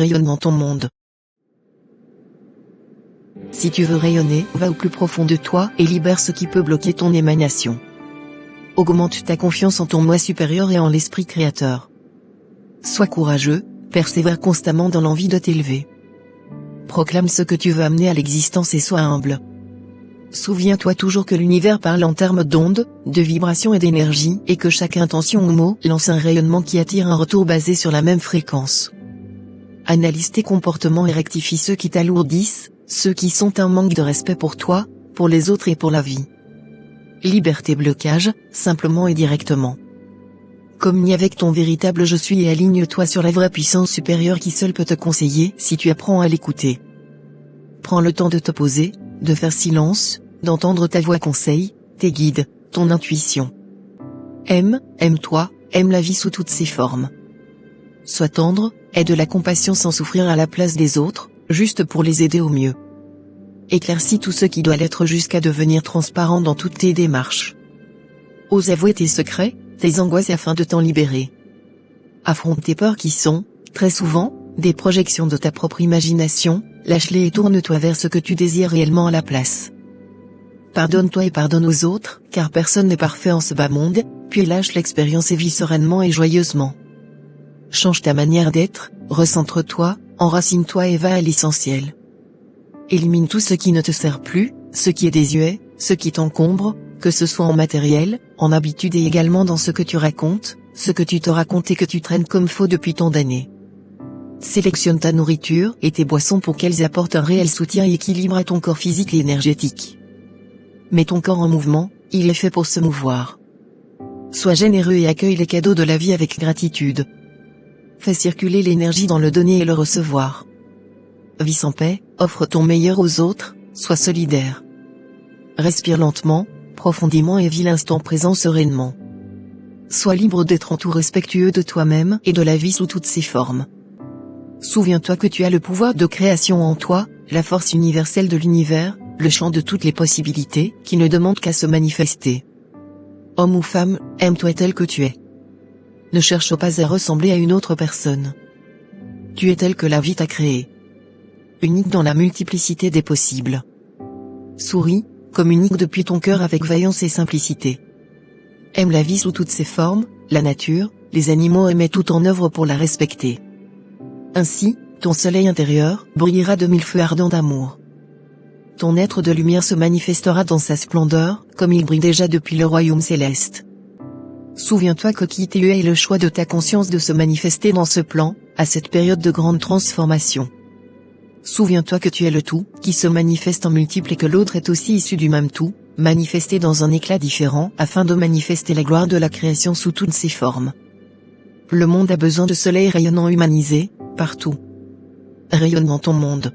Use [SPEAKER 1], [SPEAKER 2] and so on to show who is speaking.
[SPEAKER 1] Rayonnement ton monde. Si tu veux rayonner, va au plus profond de toi et libère ce qui peut bloquer ton émanation. Augmente ta confiance en ton moi supérieur et en l'esprit créateur. Sois courageux, persévère constamment dans l'envie de t'élever. Proclame ce que tu veux amener à l'existence et sois humble. Souviens-toi toujours que l'univers parle en termes d'ondes, de vibrations et d'énergie, et que chaque intention ou mot lance un rayonnement qui attire un retour basé sur la même fréquence. Analyse tes comportements et rectifie ceux qui t'alourdissent, ceux qui sont un manque de respect pour toi, pour les autres et pour la vie. Libère tes blocages, simplement et directement. Communie avec ton véritable je suis et aligne-toi sur la vraie puissance supérieure qui seule peut te conseiller si tu apprends à l'écouter. Prends le temps de te poser, de faire silence, d'entendre ta voix conseil, tes guides, ton intuition. Aime-toi, aime la vie sous toutes ses formes. Sois tendre, aie de la compassion sans souffrir à la place des autres, juste pour les aider au mieux. Éclaircis tout ce qui doit l'être jusqu'à devenir transparent dans toutes tes démarches. Ose avouer tes secrets, tes angoisses afin de t'en libérer. Affronte tes peurs qui sont, très souvent, des projections de ta propre imagination, lâche-les et tourne-toi vers ce que tu désires réellement à la place. Pardonne-toi et pardonne aux autres, car personne n'est parfait en ce bas monde, puis lâche l'expérience et vis sereinement et joyeusement. Change ta manière d'être, recentre-toi, enracine-toi et va à l'essentiel. Élimine tout ce qui ne te sert plus, ce qui est désuet, ce qui t'encombre, que ce soit en matériel, en habitude et également dans ce que tu racontes, ce que tu te racontes et que tu traînes comme faux depuis tant d'années. Sélectionne ta nourriture et tes boissons pour qu'elles apportent un réel soutien et équilibre à ton corps physique et énergétique. Mets ton corps en mouvement, il est fait pour se mouvoir. Sois généreux et accueille les cadeaux de la vie avec gratitude. Fais circuler l'énergie dans le donner et le recevoir. Vis en paix, offre ton meilleur aux autres, sois solidaire. Respire lentement, profondément et vis l'instant présent sereinement. Sois libre d'être en tout respectueux de toi-même et de la vie sous toutes ses formes. Souviens-toi que tu as le pouvoir de création en toi, la force universelle de l'univers, le champ de toutes les possibilités, qui ne demande qu'à se manifester. Homme ou femme, aime-toi tel que tu es. Ne cherche pas à ressembler à une autre personne. Tu es tel que la vie t'a créé. Unique dans la multiplicité des possibles. Souris, communique depuis ton cœur avec vaillance et simplicité. Aime la vie sous toutes ses formes, la nature, les animaux et mets tout en œuvre pour la respecter. Ainsi, ton soleil intérieur brillera de mille feux ardents d'amour. Ton être de lumière se manifestera dans sa splendeur, comme il brille déjà depuis le royaume céleste. Souviens-toi que qui tu es et le choix de ta conscience de se manifester dans ce plan, à cette période de grande transformation. Souviens-toi que tu es le tout, qui se manifeste en multiple et que l'autre est aussi issu du même tout, manifesté dans un éclat différent afin de manifester la gloire de la création sous toutes ses formes. Le monde a besoin de soleil rayonnant humanisé, partout. Rayonnement ton monde.